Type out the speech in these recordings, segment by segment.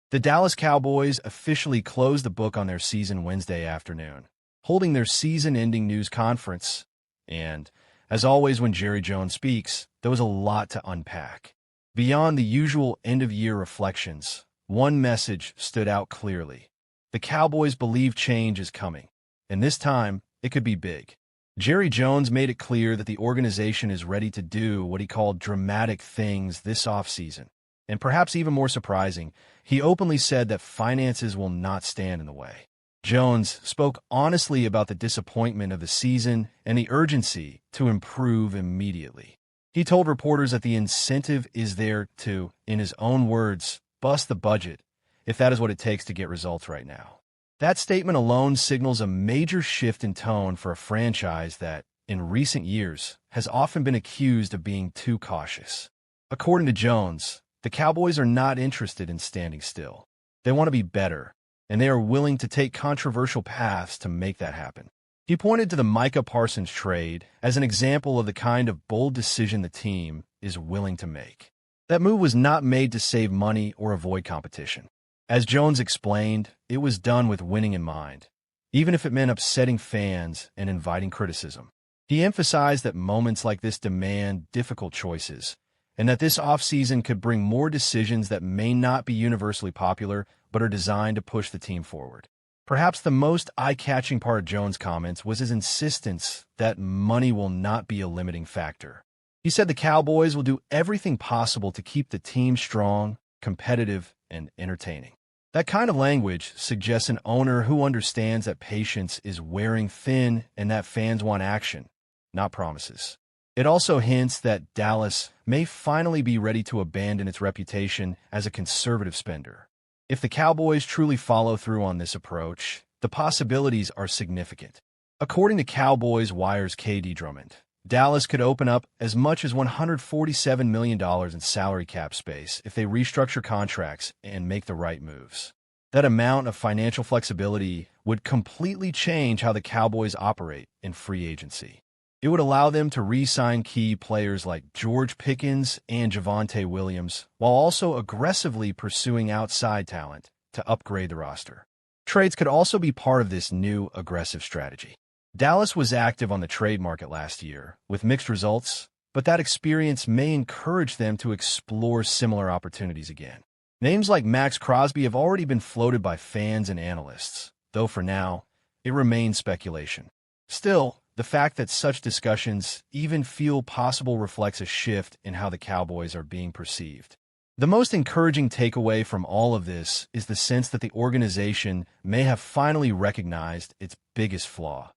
The Dallas Cowboys officially closed the book on their season Wednesday afternoon, holding their season-ending news conference. And, as always when Jerry Jones speaks, there was a lot to unpack. Beyond the usual end-of-year reflections, one message stood out clearly. The Cowboys believe change is coming, and this time, it could be big. Jerry Jones made it clear that the organization is ready to do what he called dramatic things this offseason. And perhaps even more surprising, he openly said that finances will not stand in the way. Jones spoke honestly about the disappointment of the season and the urgency to improve immediately. He told reporters that the incentive is there to, in his own words, bust the budget, if that is what it takes to get results right now. That statement alone signals a major shift in tone for a franchise that, in recent years, has often been accused of being too cautious. According to Jones, the Cowboys are not interested in standing still. They want to be better, and they are willing to take controversial paths to make that happen. He pointed to the Micah Parsons trade as an example of the kind of bold decision the team is willing to make. That move was not made to save money or avoid competition. As Jones explained, it was done with winning in mind, even if it meant upsetting fans and inviting criticism. He emphasized that moments like this demand difficult choices, and that this offseason could bring more decisions that may not be universally popular but are designed to push the team forward. Perhaps the most eye-catching part of Jones' comments was his insistence that money will not be a limiting factor. He said the Cowboys will do everything possible to keep the team strong, competitive, and entertaining. That kind of language suggests an owner who understands that patience is wearing thin and that fans want action, not promises. It also hints that Dallas may finally be ready to abandon its reputation as a conservative spender. If the Cowboys truly follow through on this approach, the possibilities are significant. According to Cowboys Wire's KD Drummond, Dallas could open up as much as $147 million in salary cap space if they restructure contracts and make the right moves. That amount of financial flexibility would completely change how the Cowboys operate in free agency. It would allow them to re-sign key players like George Pickens and Javonte Williams, while also aggressively pursuing outside talent to upgrade the roster. Trades could also be part of this new aggressive strategy. Dallas was active on the trade market last year, with mixed results, but that experience may encourage them to explore similar opportunities again. Names like Max Crosby have already been floated by fans and analysts, though for now, it remains speculation. Still, the fact that such discussions even feel possible reflects a shift in how the Cowboys are being perceived. The most encouraging takeaway from all of this is the sense that the organization may have finally recognized its biggest flaw: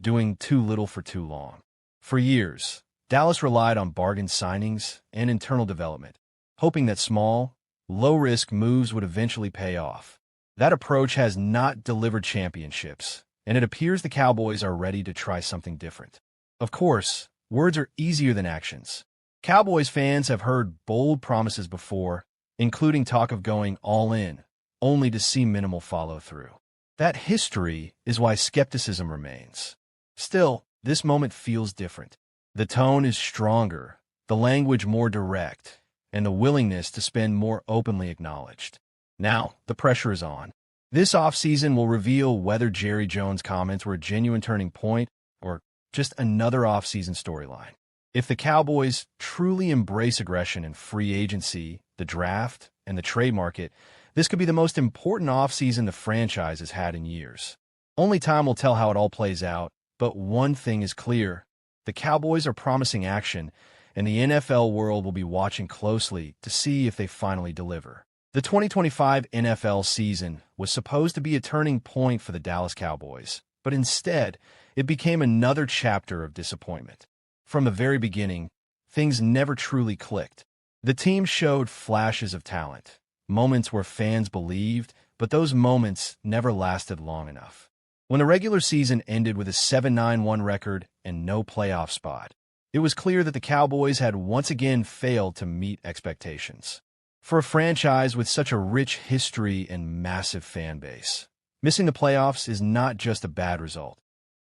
doing too little for too long. For years, Dallas relied on bargain signings and internal development, hoping that small, low-risk moves would eventually pay off. That approach has not delivered championships, and it appears the Cowboys are ready to try something different. Of course, words are easier than actions. Cowboys fans have heard bold promises before, including talk of going all in, only to see minimal follow-through. That history is why skepticism remains. Still, this moment feels different. The tone is stronger, the language more direct, and the willingness to spend more openly acknowledged. Now, the pressure is on. This offseason will reveal whether Jerry Jones' comments were a genuine turning point or just another offseason storyline. If the Cowboys truly embrace aggression in free agency, the draft, and the trade market, this could be the most important offseason the franchise has had in years. Only time will tell how it all plays out, but one thing is clear: the Cowboys are promising action, and the NFL world will be watching closely to see if they finally deliver. The 2025 NFL season was supposed to be a turning point for the Dallas Cowboys, but instead, it became another chapter of disappointment. From the very beginning, things never truly clicked. The team showed flashes of talent, moments where fans believed, but those moments never lasted long enough. When the regular season ended with a 7-9-1 record and no playoff spot, it was clear that the Cowboys had once again failed to meet expectations. For a franchise with such a rich history and massive fan base, missing the playoffs is not just a bad result.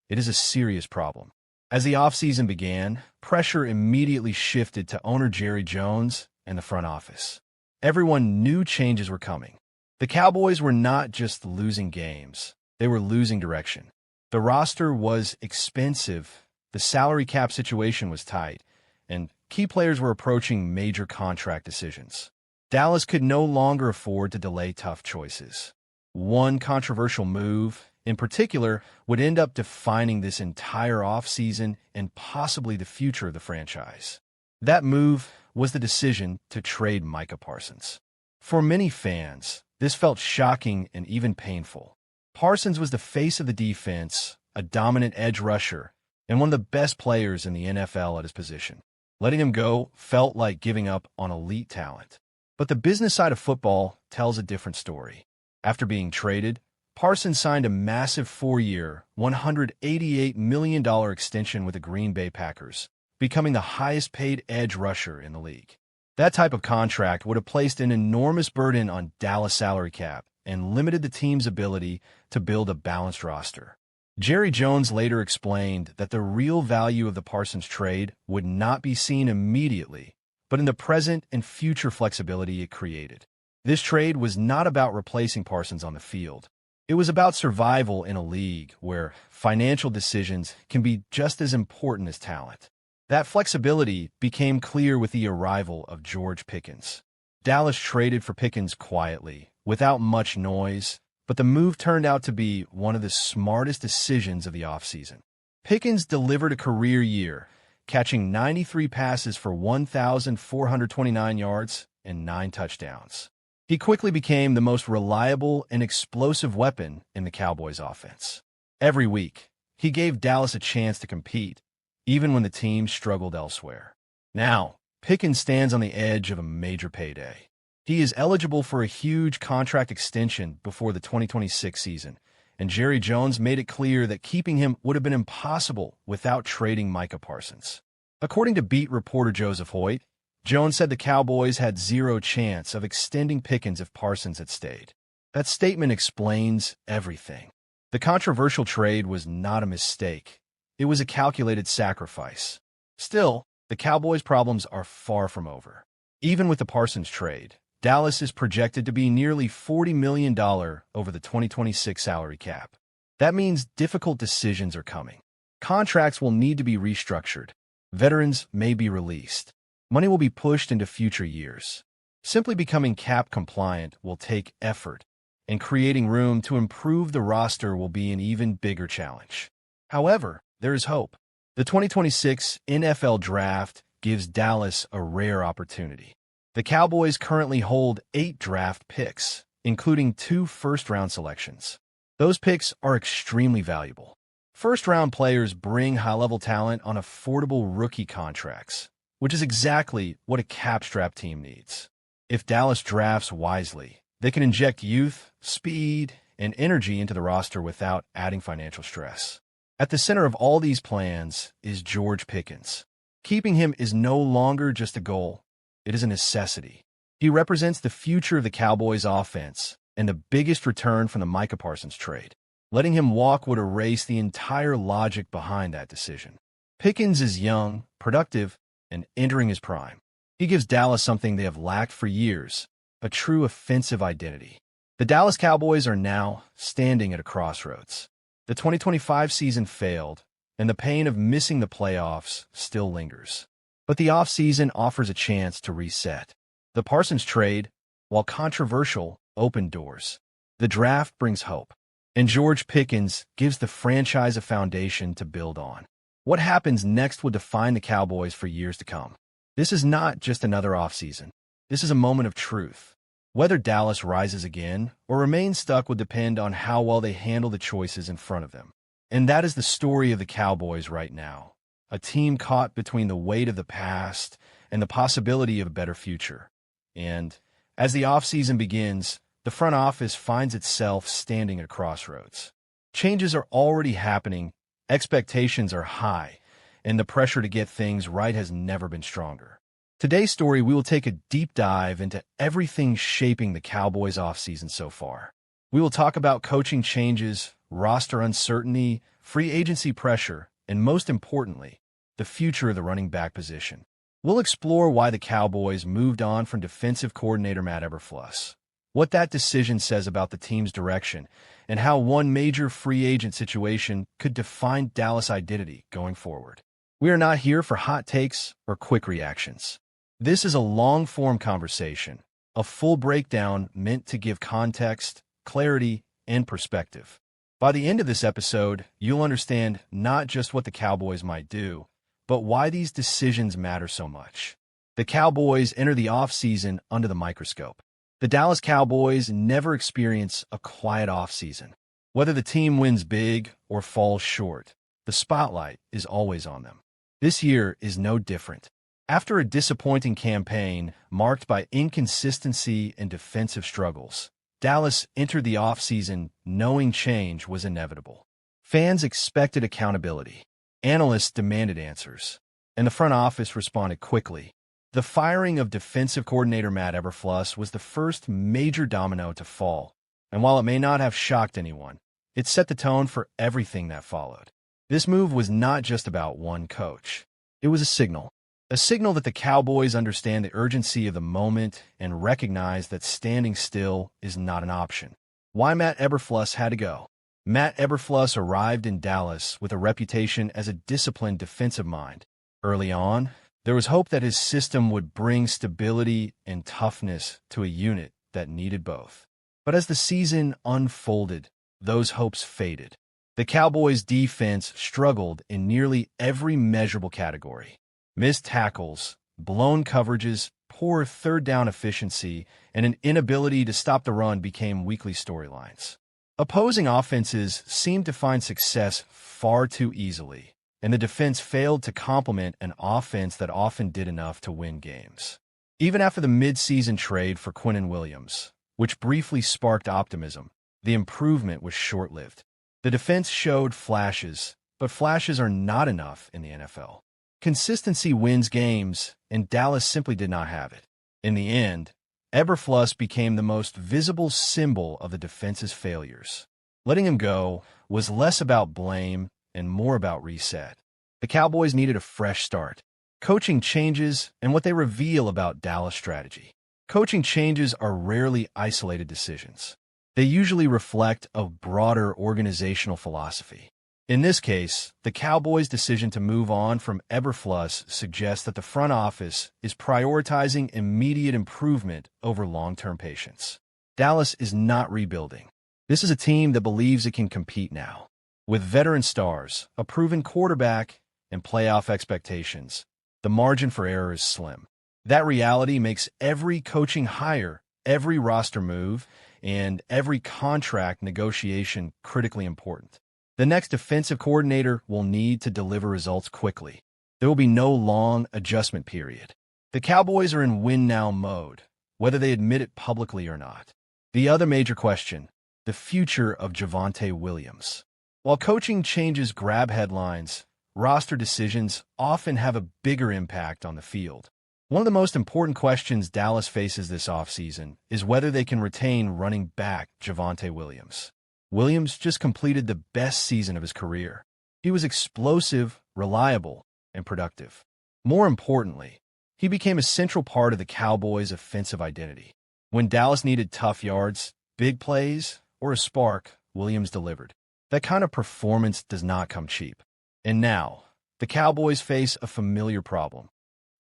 It is a serious problem. As the offseason began, pressure immediately shifted to owner Jerry Jones and the front office. Everyone knew changes were coming. The Cowboys were not just losing games, they were losing direction. The roster was expensive, the salary cap situation was tight, and key players were approaching major contract decisions. Dallas could no longer afford to delay tough choices. One controversial move, in particular, would end up defining this entire offseason and possibly the future of the franchise. That move was the decision to trade Micah Parsons. For many fans, this felt shocking and even painful. Parsons was the face of the defense, a dominant edge rusher, and one of the best players in the NFL at his position. Letting him go felt like giving up on elite talent. But the business side of football tells a different story. After being traded, Parsons signed a massive 4-year, $188 million extension with the Green Bay Packers, becoming the highest-paid edge rusher in the league. That type of contract would have placed an enormous burden on Dallas' salary cap and limited the team's ability to build a balanced roster. Jerry Jones later explained that the real value of the Parsons trade would not be seen immediately, but in the present and future flexibility it created. This trade was not about replacing Parsons on the field. It was about survival in a league where financial decisions can be just as important as talent. That flexibility became clear with the arrival of George Pickens. Dallas traded for Pickens quietly, without much noise, but the move turned out to be one of the smartest decisions of the offseason. Pickens delivered a career year, catching 93 passes for 1,429 yards and 9 touchdowns. He quickly became the most reliable and explosive weapon in the Cowboys' offense. Every week, he gave Dallas a chance to compete, even when the team struggled elsewhere. Now, Pickens stands on the edge of a major payday. He is eligible for a huge contract extension before the 2026 season, and Jerry Jones made it clear that keeping him would have been impossible without trading Micah Parsons. According to beat reporter Joseph Hoyt, Jones said the Cowboys had zero chance of extending Pickens if Parsons had stayed. That statement explains everything. The controversial trade was not a mistake. It was a calculated sacrifice. Still, the Cowboys' problems are far from over. Even with the Parsons trade, Dallas is projected to be nearly $40 million over the 2026 salary cap. That means difficult decisions are coming. Contracts will need to be restructured. Veterans may be released. Money will be pushed into future years. Simply becoming cap compliant will take effort, and creating room to improve the roster will be an even bigger challenge. However, there is hope. The 2026 NFL Draft gives Dallas a rare opportunity. The Cowboys currently hold 8 draft picks, including 2 first-round selections. Those picks are extremely valuable. First-round players bring high-level talent on affordable rookie contracts, which is exactly what a cap-strapped team needs. If Dallas drafts wisely, they can inject youth, speed, and energy into the roster without adding financial stress. At the center of all these plans is George Pickens. Keeping him is no longer just a goal. It is a necessity. He represents the future of the Cowboys' offense and the biggest return from the Micah Parsons trade. Letting him walk would erase the entire logic behind that decision. Pickens is young, productive, and entering his prime. He gives Dallas something they have lacked for years, a true offensive identity. The Dallas Cowboys are now standing at a crossroads. The 2025 season failed, and the pain of missing the playoffs still lingers. But the offseason offers a chance to reset. The Parsons trade, while controversial, opened doors. The draft brings hope, and George Pickens gives the franchise a foundation to build on. What happens next will define the Cowboys for years to come. This is not just another offseason. This is a moment of truth. Whether Dallas rises again or remains stuck will depend on how well they handle the choices in front of them. And that is the story of the Cowboys right now. A team caught between the weight of the past and the possibility of a better future. And as the offseason begins, the front office finds itself standing at a crossroads. Changes are already happening, expectations are high, and the pressure to get things right has never been stronger. Today's story, we will take a deep dive into everything shaping the Cowboys' offseason so far. We will talk about coaching changes, roster uncertainty, free agency pressure, and most importantly, the future of the running back position. We'll explore why the Cowboys moved on from defensive coordinator Matt Eberflus, what that decision says about the team's direction, and how one major free agent situation could define Dallas' identity going forward. We are not here for hot takes or quick reactions. This is a long-form conversation, a full breakdown meant to give context, clarity, and perspective. By the end of this episode, you'll understand not just what the Cowboys might do, but why these decisions matter so much. The Cowboys enter the offseason under the microscope. The Dallas Cowboys never experience a quiet offseason. Whether the team wins big or falls short, the spotlight is always on them. This year is no different. After a disappointing campaign marked by inconsistency and defensive struggles, Dallas entered the offseason knowing change was inevitable. Fans expected accountability. Analysts demanded answers, and the front office responded quickly. The firing of defensive coordinator Matt Eberflus was the first major domino to fall, and while it may not have shocked anyone, it set the tone for everything that followed. This move was not just about one coach. It was a signal that the Cowboys understand the urgency of the moment and recognize that standing still is not an option. Why Matt Eberflus had to go? Matt Eberflus arrived in Dallas with a reputation as a disciplined defensive mind. Early on, there was hope that his system would bring stability and toughness to a unit that needed both. But as the season unfolded, those hopes faded. The Cowboys' defense struggled in nearly every measurable category. Missed tackles, blown coverages, poor third-down efficiency, and an inability to stop the run became weekly storylines. Opposing offenses seemed to find success far too easily, and the defense failed to complement an offense that often did enough to win games. Even after the mid-season trade for Quinnen Williams, which briefly sparked optimism, the improvement was short-lived. The defense showed flashes, but flashes are not enough in the NFL. Consistency wins games, and Dallas simply did not have it. In the end, Eberflus became the most visible symbol of the defense's failures. Letting him go was less about blame and more about reset. The Cowboys needed a fresh start. Coaching changes and what they reveal about Dallas' strategy. Coaching changes are rarely isolated decisions. They usually reflect a broader organizational philosophy. In this case, the Cowboys' decision to move on from Eberflus suggests that the front office is prioritizing immediate improvement over long-term patience. Dallas is not rebuilding. This is a team that believes it can compete now. With veteran stars, a proven quarterback, and playoff expectations, the margin for error is slim. That reality makes every coaching hire, every roster move, and every contract negotiation critically important. The next defensive coordinator will need to deliver results quickly. There will be no long adjustment period. The Cowboys are in win-now mode, whether they admit it publicly or not. The other major question, the future of Javonte Williams. While coaching changes grab headlines, roster decisions often have a bigger impact on the field. One of the most important questions Dallas faces this offseason is whether they can retain running back Javonte Williams. Williams just completed the best season of his career. He was explosive, reliable, and productive. More importantly, he became a central part of the Cowboys' offensive identity. When Dallas needed tough yards, big plays, or a spark, Williams delivered. That kind of performance does not come cheap. And now, the Cowboys face a familiar problem: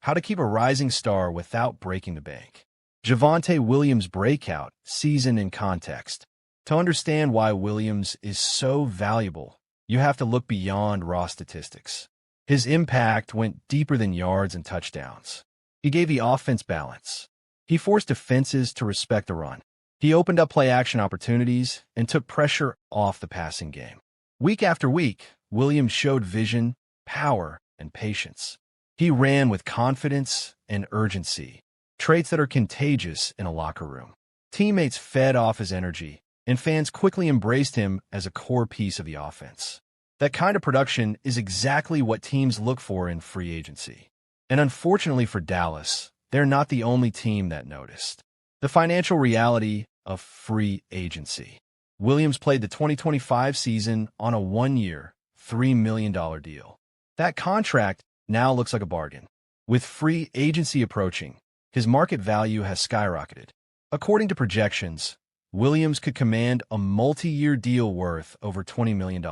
how to keep a rising star without breaking the bank. Javonte Williams' breakout season in context. To understand why Williams is so valuable, you have to look beyond raw statistics. His impact went deeper than yards and touchdowns. He gave the offense balance. He forced defenses to respect the run. He opened up play-action opportunities and took pressure off the passing game. Week after week, Williams showed vision, power, and patience. He ran with confidence and urgency, traits that are contagious in a locker room. Teammates fed off his energy, and fans quickly embraced him as a core piece of the offense. That kind of production is exactly what teams look for in free agency. And unfortunately for Dallas, they're not the only team that noticed. The financial reality of free agency. Williams played the 2025 season on a one-year, $3 million deal. That contract now looks like a bargain. With free agency approaching, his market value has skyrocketed. According to projections, Williams could command a multi-year deal worth over $20 million.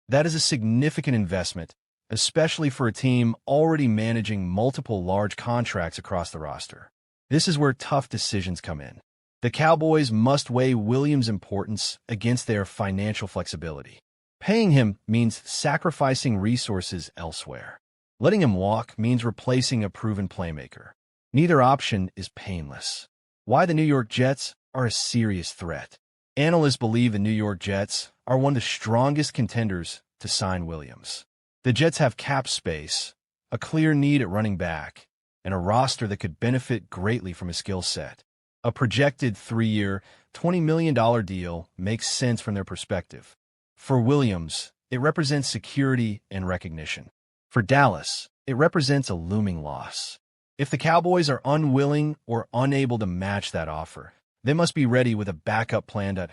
That is a significant investment, especially for a team already managing multiple large contracts across the roster. This is where tough decisions come in. The Cowboys must weigh Williams' importance against their financial flexibility. Paying him means sacrificing resources elsewhere. Letting him walk means replacing a proven playmaker. Neither option is painless. Why the New York Jets are a serious threat. Analysts believe the New York Jets are one of the strongest contenders to sign Williams. The Jets have cap space, a clear need at running back, and a roster that could benefit greatly from his skill set. A projected 3-year, $20 million deal makes sense from their perspective. For Williams, it represents security and recognition. For Dallas, it represents a looming loss. If the Cowboys are unwilling or unable to match that offer, they must be ready with a backup plan that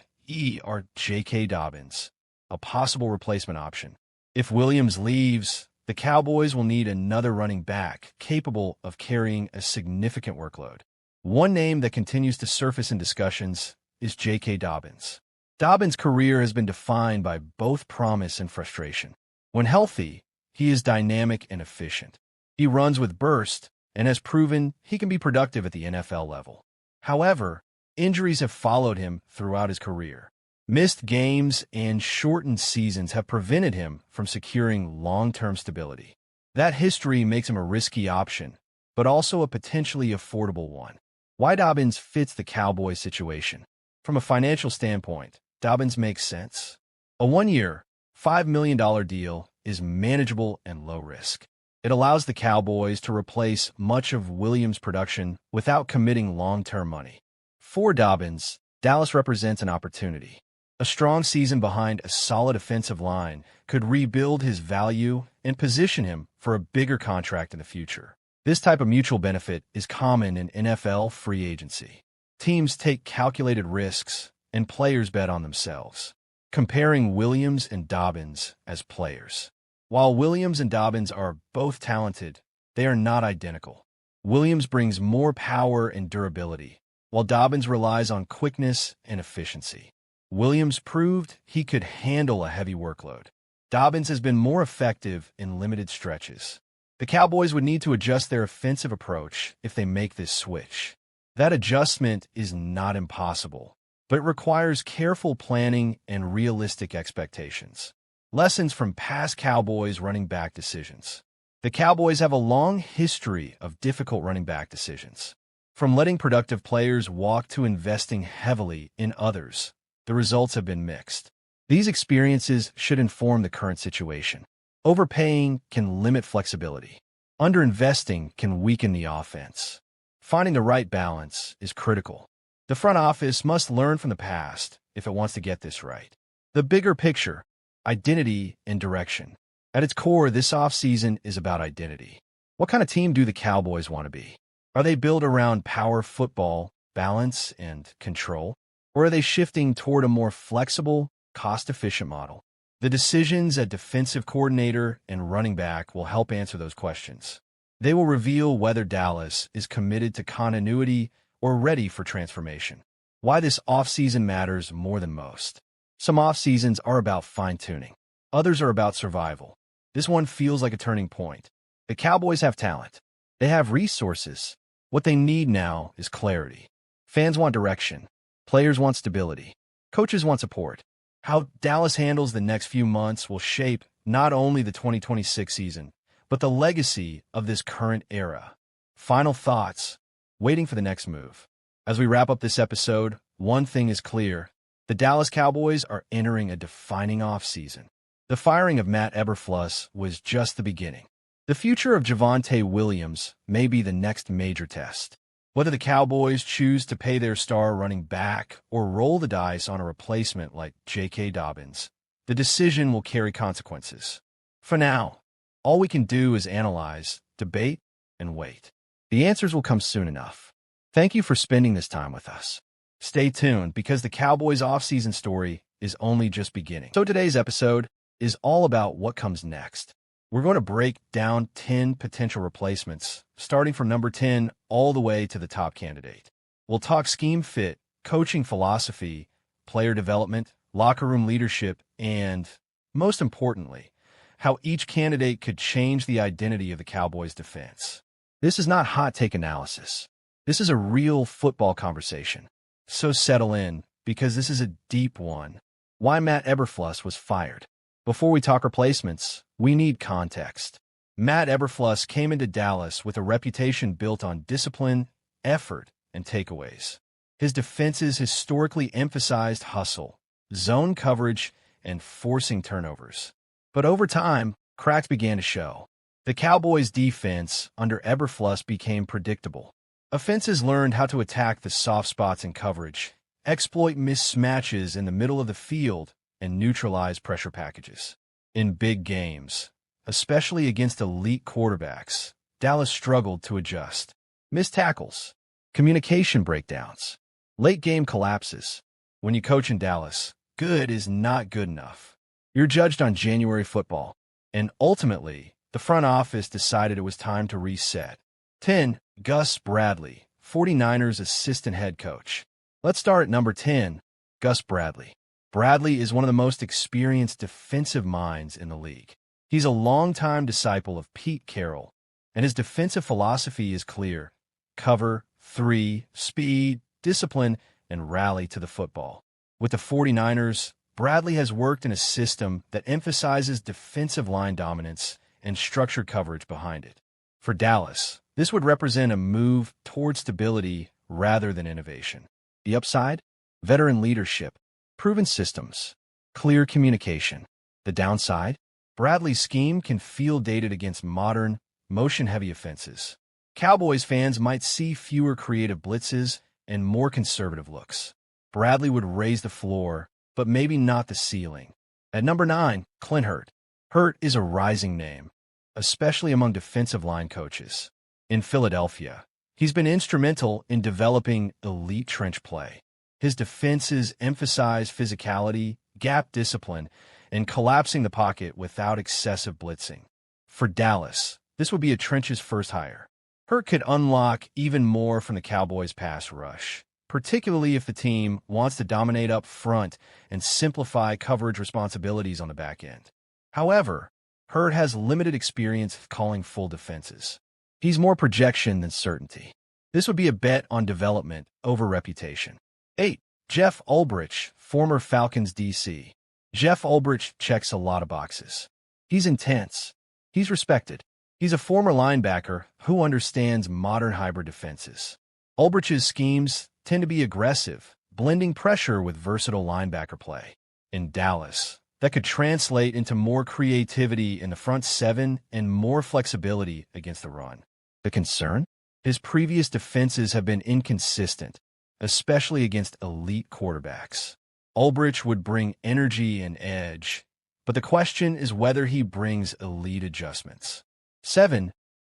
or J.K. Dobbins, a possible replacement option. If Williams leaves, the Cowboys will need another running back capable of carrying a significant workload. One name that continues to surface in discussions is J.K. Dobbins. Dobbins' career has been defined by both promise and frustration. When healthy, he is dynamic and efficient. He runs with burst and has proven he can be productive at the NFL level. However, injuries have followed him throughout his career. Missed games and shortened seasons have prevented him from securing long-term stability. That history makes him a risky option, but also a potentially affordable one. Why Dobbins fits the Cowboys situation? From a financial standpoint, Dobbins makes sense. A 1-year, $5 million deal is manageable and low risk. It allows the Cowboys to replace much of Williams' production without committing long-term money. For Dobbins, Dallas represents an opportunity. A strong season behind a solid offensive line could rebuild his value and position him for a bigger contract in the future. This type of mutual benefit is common in NFL free agency. Teams take calculated risks, and players bet on themselves. Comparing Williams and Dobbins as players. While Williams and Dobbins are both talented, they are not identical. Williams brings more power and durability, while Dobbins relies on quickness and efficiency. Williams proved he could handle a heavy workload. Dobbins has been more effective in limited stretches. The Cowboys would need to adjust their offensive approach if they make this switch. That adjustment is not impossible, but it requires careful planning and realistic expectations. Lessons from past Cowboys running back decisions. The Cowboys have a long history of difficult running back decisions. From letting productive players walk to investing heavily in others, the results have been mixed. These experiences should inform the current situation. Overpaying can limit flexibility. Underinvesting can weaken the offense. Finding the right balance is critical. The front office must learn from the past if it wants to get this right. The bigger picture, identity and direction. At its core, this offseason is about identity. What kind of team do the Cowboys want to be? Are they built around power football, balance, and control? Or are they shifting toward a more flexible, cost-efficient model? The decisions at defensive coordinator and running back will help answer those questions. They will reveal whether Dallas is committed to continuity or ready for transformation. Why this offseason matters more than most. Some offseasons are about fine-tuning. Others are about survival. This one feels like a turning point. The Cowboys have talent. They have resources. What they need now is clarity. Fans want direction. Players want stability. Coaches want support. How Dallas handles the next few months will shape not only the 2026 season, but the legacy of this current era. Final thoughts. Waiting for the next move. As we wrap up this episode, one thing is clear. The Dallas Cowboys are entering a defining offseason. The firing of Matt Eberflus was just the beginning. The future of Javonte Williams may be the next major test. Whether the Cowboys choose to pay their star running back or roll the dice on a replacement like J.K. Dobbins, the decision will carry consequences. For now, all we can do is analyze, debate, and wait. The answers will come soon enough. Thank you for spending this time with us. Stay tuned because the Cowboys' offseason story is only just beginning. So today's episode is all about what comes next. We're going to break down 10 potential replacements, starting from number 10 all the way to the top candidate. We'll talk scheme fit, coaching philosophy, player development, locker room leadership, and, most importantly, how each candidate could change the identity of the Cowboys' defense. This is not hot take analysis. This is a real football conversation. So settle in, because this is a deep one. Why Matt Eberflus was fired. Before we talk replacements, we need context. Matt Eberflus came into Dallas with a reputation built on discipline, effort, and takeaways. His defenses historically emphasized hustle, zone coverage, and forcing turnovers. But over time, cracks began to show. The Cowboys' defense under Eberflus became predictable. Offenses learned how to attack the soft spots in coverage, exploit mismatches in the middle of the field, and neutralize pressure packages. In big games, especially against elite quarterbacks, Dallas struggled to adjust. Missed tackles, communication breakdowns, late-game collapses. When you coach in Dallas, good is not good enough. You're judged on January football, and ultimately, the front office decided it was time to reset. 10. Gus Bradley, 49ers assistant head coach. Let's start at number 10, Gus Bradley. Bradley is one of the most experienced defensive minds in the league. He's a longtime disciple of Pete Carroll, and his defensive philosophy is clear: cover, 3, speed, discipline, and rally to the football. With the 49ers, Bradley has worked in a system that emphasizes defensive line dominance and structured coverage behind it. For Dallas, this would represent a move toward stability rather than innovation. The upside? Veteran leadership, proven systems, clear communication. The downside? Bradley's scheme can feel dated against modern, motion-heavy offenses. Cowboys fans might see fewer creative blitzes and more conservative looks. Bradley would raise the floor, but maybe not the ceiling. At number 9, Clint Hurt. Hurt is a rising name, especially among defensive line coaches. In Philadelphia, he's been instrumental in developing elite trench play. His defenses emphasize physicality, gap discipline, and collapsing the pocket without excessive blitzing. For Dallas, this would be a trenches first hire. Hurt could unlock even more from the Cowboys' pass rush, particularly if the team wants to dominate up front and simplify coverage responsibilities on the back end. However, Hurt has limited experience calling full defenses. He's more projection than certainty. This would be a bet on development over reputation. 8. Jeff Ulbrich, former Falcons DC. Jeff Ulbrich checks a lot of boxes. He's intense. He's respected. He's a former linebacker who understands modern hybrid defenses. Ulbrich's schemes tend to be aggressive, blending pressure with versatile linebacker play. In Dallas, that could translate into more creativity in the front seven and more flexibility against the run. The concern? His previous defenses have been inconsistent, especially against elite quarterbacks. Ulbrich would bring energy and edge, but the question is whether he brings elite adjustments. 7.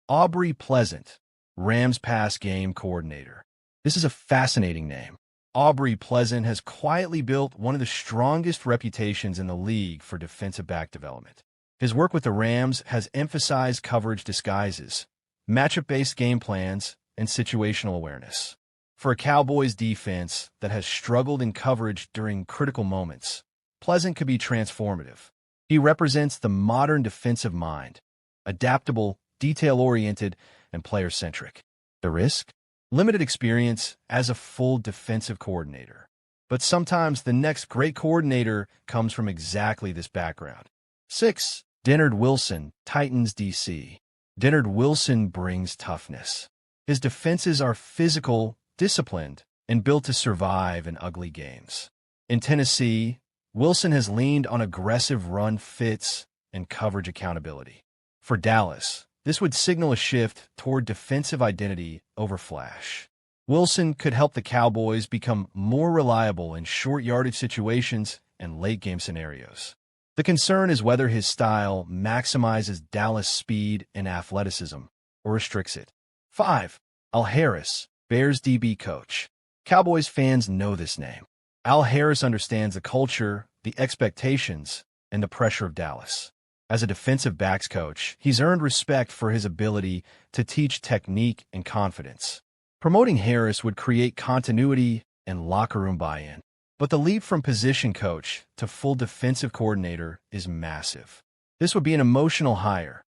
Aubrey Pleasant, Rams pass game coordinator. This is a fascinating name. Aubrey Pleasant has quietly built one of the strongest reputations in the league for defensive back development. His work with the Rams has emphasized coverage disguises, matchup-based game plans, and situational awareness. For a Cowboys defense that has struggled in coverage during critical moments, Pleasant could be transformative. He represents the modern defensive mind, adaptable, detail-oriented, and player-centric. The risk? Limited experience as a full defensive coordinator. But sometimes the next great coordinator comes from exactly this background. 6. Dennard Wilson, Titans DC. Dennard Wilson brings toughness. His defenses are physical, disciplined, and built to survive in ugly games. In Tennessee, Wilson has leaned on aggressive run fits and coverage accountability. For Dallas, this would signal a shift toward defensive identity over flash. Wilson could help the Cowboys become more reliable in short yardage situations and late-game scenarios. The concern is whether his style maximizes Dallas' speed and athleticism or restricts it. 5. Al Harris, Bears DB coach. Cowboys fans know this name. Al Harris understands the culture, the expectations, and the pressure of Dallas. As a defensive backs coach, he's earned respect for his ability to teach technique and confidence. Promoting Harris would create continuity and locker room buy-in. But the leap from position coach to full defensive coordinator is massive. This would be an emotional hire,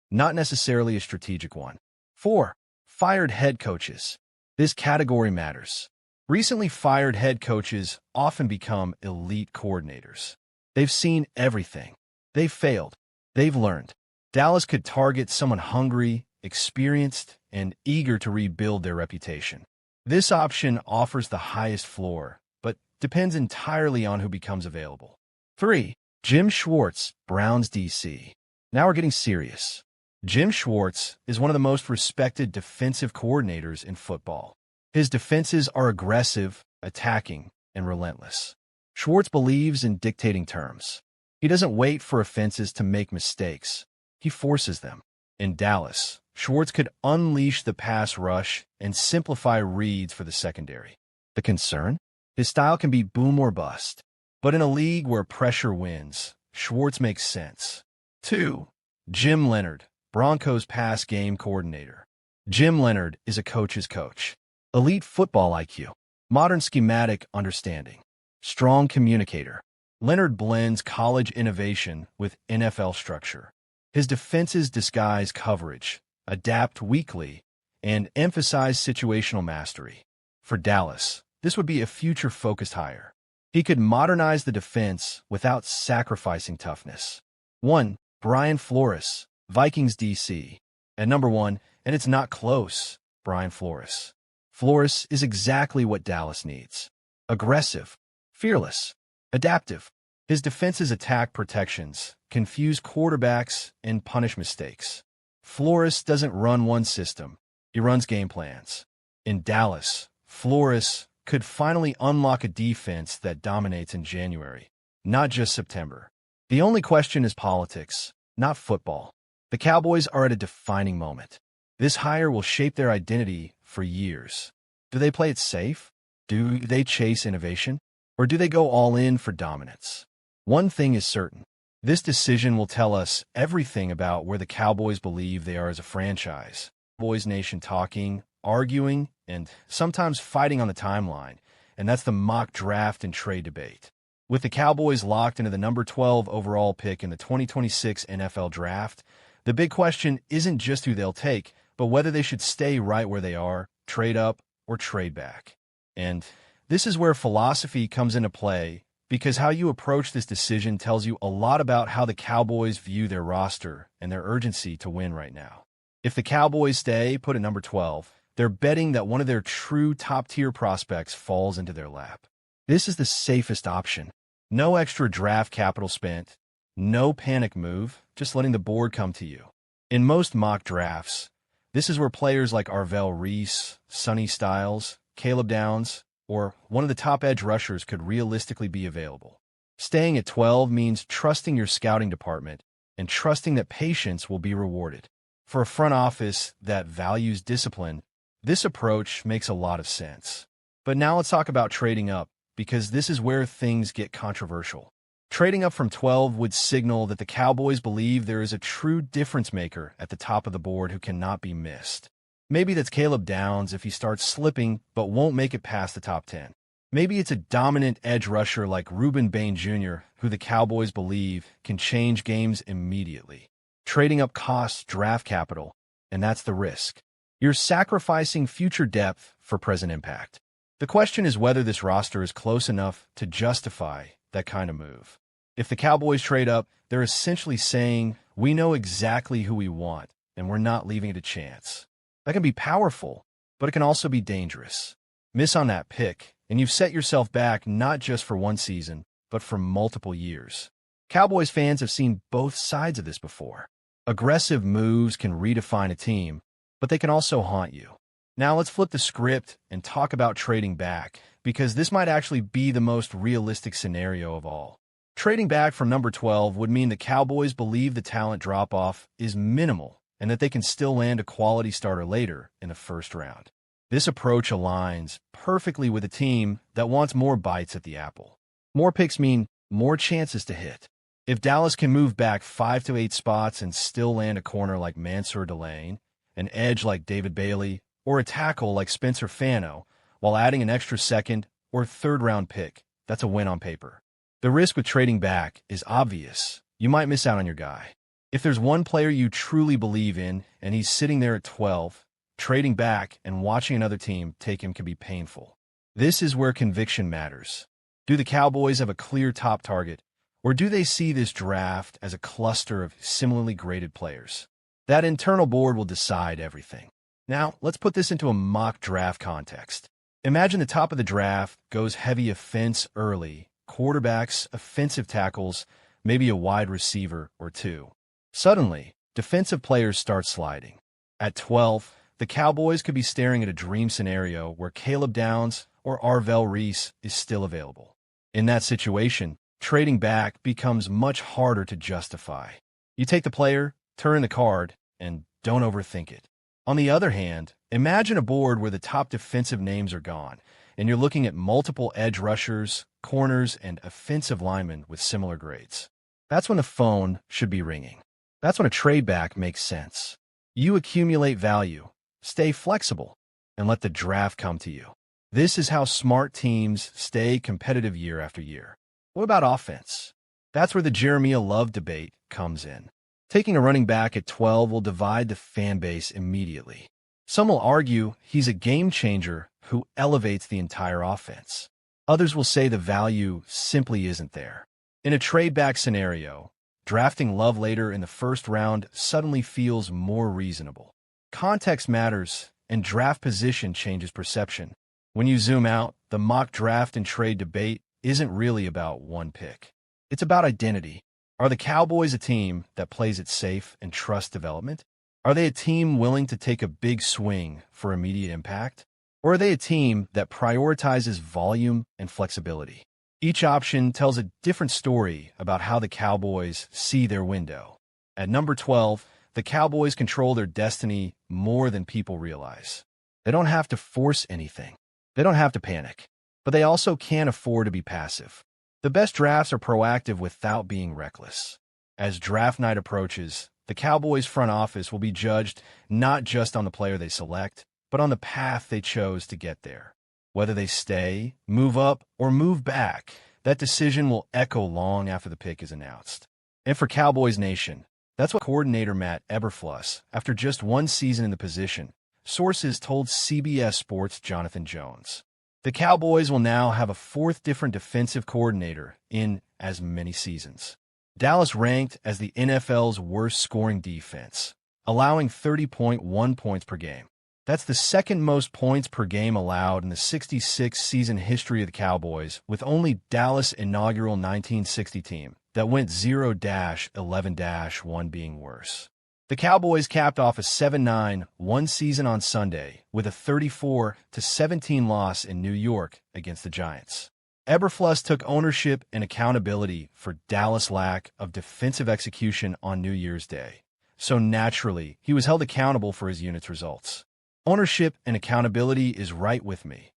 not necessarily a strategic one. 4. Fired head coaches. This category matters. Recently fired head coaches often become elite coordinators. They've seen everything. They've failed. They've learned. Dallas could target someone hungry, experienced, and eager to rebuild their reputation. This option offers the highest floor, but depends entirely on who becomes available. 3. Jim Schwartz, Browns DC. Now we're getting serious. Jim Schwartz is one of the most respected defensive coordinators in football. His defenses are aggressive, attacking, and relentless. Schwartz believes in dictating terms. He doesn't wait for offenses to make mistakes. He forces them. In Dallas, Schwartz could unleash the pass rush and simplify reads for the secondary. The concern? His style can be boom or bust. But in a league where pressure wins, Schwartz makes sense. 2. Jim Leonhard, Broncos pass game coordinator. Jim Leonhard is a coach's coach. Elite football IQ, modern schematic understanding, strong communicator. Leonhard blends college innovation with NFL structure. His defenses disguise coverage, adapt weakly, and emphasize situational mastery. For Dallas, this would be a future-focused hire. He could modernize the defense without sacrificing toughness. 1. Brian Flores, Vikings DC. At number 1, and it's not close, Brian Flores. Flores is exactly what Dallas needs. Aggressive, fearless, adaptive. His defenses attack protections, confuse quarterbacks, and punish mistakes. Flores doesn't run one system. He runs game plans. In Dallas, Flores could finally unlock a defense that dominates in January, not just September. The only question is politics, not football. The Cowboys are at a defining moment. This hire will shape their identity for years. Do they play it safe? Do they chase innovation? Or do they go all in for dominance? One thing is certain. This decision will tell us everything about where the Cowboys believe they are as a franchise. Cowboys Nation talking, arguing, and sometimes fighting on the timeline, and that's the mock draft and trade debate. With the Cowboys locked into the number 12 overall pick in the 2026 NFL Draft, the big question isn't just who they'll take, but whether they should stay right where they are, trade up, or trade back. And this is where philosophy comes into play, because how you approach this decision tells you a lot about how the Cowboys view their roster and their urgency to win right now. If the Cowboys stay put at number 12, they're betting that one of their true top-tier prospects falls into their lap. This is the safest option. No extra draft capital spent, no panic move, just letting the board come to you. In most mock drafts, this is where players like Arvell Reese, Sonny Styles, Caleb Downs, or one of the top edge rushers could realistically be available. Staying at 12 means trusting your scouting department and trusting that patience will be rewarded. For a front office that values discipline, this approach makes a lot of sense. But now let's talk about trading up, because this is where things get controversial. Trading up from 12 would signal that the Cowboys believe there is a true difference maker at the top of the board who cannot be missed. Maybe that's Caleb Downs if he starts slipping but won't make it past the top 10. Maybe it's a dominant edge rusher like Reuben Bain Jr., who the Cowboys believe can change games immediately. Trading up costs draft capital, and that's the risk. You're sacrificing future depth for present impact. The question is whether this roster is close enough to justify that kind of move. If the Cowboys trade up, they're essentially saying, we know exactly who we want, and we're not leaving it a chance. That can be powerful, but it can also be dangerous. Miss on that pick, and you've set yourself back not just for one season, but for multiple years. Cowboys fans have seen both sides of this before. Aggressive moves can redefine a team, but they can also haunt you. Now let's flip the script and talk about trading back, because this might actually be the most realistic scenario of all. Trading back from number 12 would mean the Cowboys believe the talent drop-off is minimal and that they can still land a quality starter later in the first round. This approach aligns perfectly with a team that wants more bites at the apple. More picks mean more chances to hit. If Dallas can move back 5 to 8 spots and still land a corner like Mansour Delane, an edge like David Bailey, or a tackle like Spencer Fano, while adding an extra second or third-round pick. That's a win on paper. The risk with trading back is obvious. You might miss out on your guy. If there's one player you truly believe in and he's sitting there at 12, trading back and watching another team take him can be painful. This is where conviction matters. Do the Cowboys have a clear top target, or do they see this draft as a cluster of similarly graded players? That internal board will decide everything. Now, let's put this into a mock draft context. Imagine the top of the draft goes heavy offense early, quarterbacks, offensive tackles, maybe a wide receiver or two. Suddenly, defensive players start sliding. At 12, the Cowboys could be staring at a dream scenario where Caleb Downs or Arvell Reese is still available. In that situation, trading back becomes much harder to justify. You take the player, turn the card, and don't overthink it. On the other hand, imagine a board where the top defensive names are gone, and you're looking at multiple edge rushers, corners, and offensive linemen with similar grades. That's when the phone should be ringing. That's when a trade back makes sense. You accumulate value, stay flexible, and let the draft come to you. This is how smart teams stay competitive year after year. What about offense? That's where the Jeremiah Love debate comes in. Taking a running back at 12 will divide the fan base immediately. Some will argue he's a game changer who elevates the entire offense. Others will say the value simply isn't there. In a trade-back scenario, drafting Love later in the first round suddenly feels more reasonable. Context matters, and draft position changes perception. When you zoom out, the mock draft and trade debate isn't really about one pick. It's about identity. Are the Cowboys a team that plays it safe and trusts development? Are they a team willing to take a big swing for immediate impact? Or are they a team that prioritizes volume and flexibility? Each option tells a different story about how the Cowboys see their window. At number 12, the Cowboys control their destiny more than people realize. They don't have to force anything. They don't have to panic. But they also can't afford to be passive. The best drafts are proactive without being reckless. As draft night approaches, the Cowboys front office will be judged not just on the player they select, but on the path they chose to get there. Whether they stay, move up, or move back, that decision will echo long after the pick is announced. And for Cowboys Nation, that's what coordinator Matt Eberflus, after just one season in the position, sources told CBS Sports' Jonathan Jones. The Cowboys will now have a fourth different defensive coordinator in as many seasons. Dallas ranked as the NFL's worst scoring defense, allowing 30.1 points per game. That's the second most points per game allowed in the 66-season history of the Cowboys, with only Dallas' inaugural 1960 team that went 0-11-1 being worse. The Cowboys capped off a 7-9-1 season on Sunday with a 34-17 loss in New York against the Giants. Eberflus took ownership and accountability for Dallas' lack of defensive execution on New Year's Day. So naturally, he was held accountable for his unit's results. Ownership and accountability is right with me.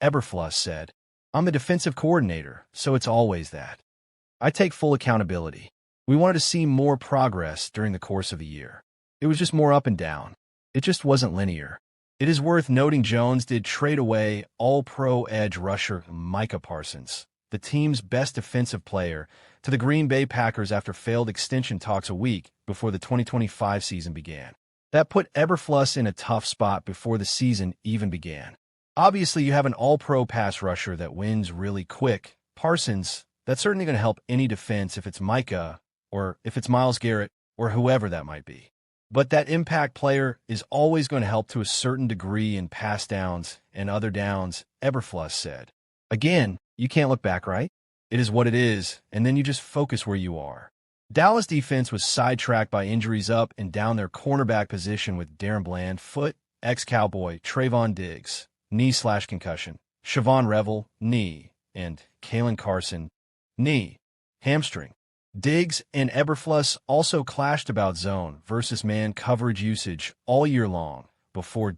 Eberflus said, "I'm the defensive coordinator, so it's always that. I take full accountability. We wanted to see more progress during the course of the year. It was just more up and down. It just wasn't linear." It is worth noting Jones did trade away all-pro edge rusher Micah Parsons, the team's best defensive player, to the Green Bay Packers after failed extension talks a week before the 2025 season began. That put Eberflus in a tough spot before the season even began. Obviously, you have an all-pro pass rusher that wins really quick. Parsons, that's certainly going to help any defense if it's Micah, or if it's Myles Garrett, or whoever that might be. But that impact player is always going to help to a certain degree in pass downs and other downs, Eberflus said. Again, you can't look back, right? It is what it is, and then you just focus where you are. Dallas defense was sidetracked by injuries up and down their cornerback position with Darren Bland, foot, ex-Cowboy, Trayvon Diggs, knee/concussion, Siobhan Revel, knee, and Kalen Carson, knee, hamstring. Diggs and Eberflus also clashed about zone versus man coverage usage all year long before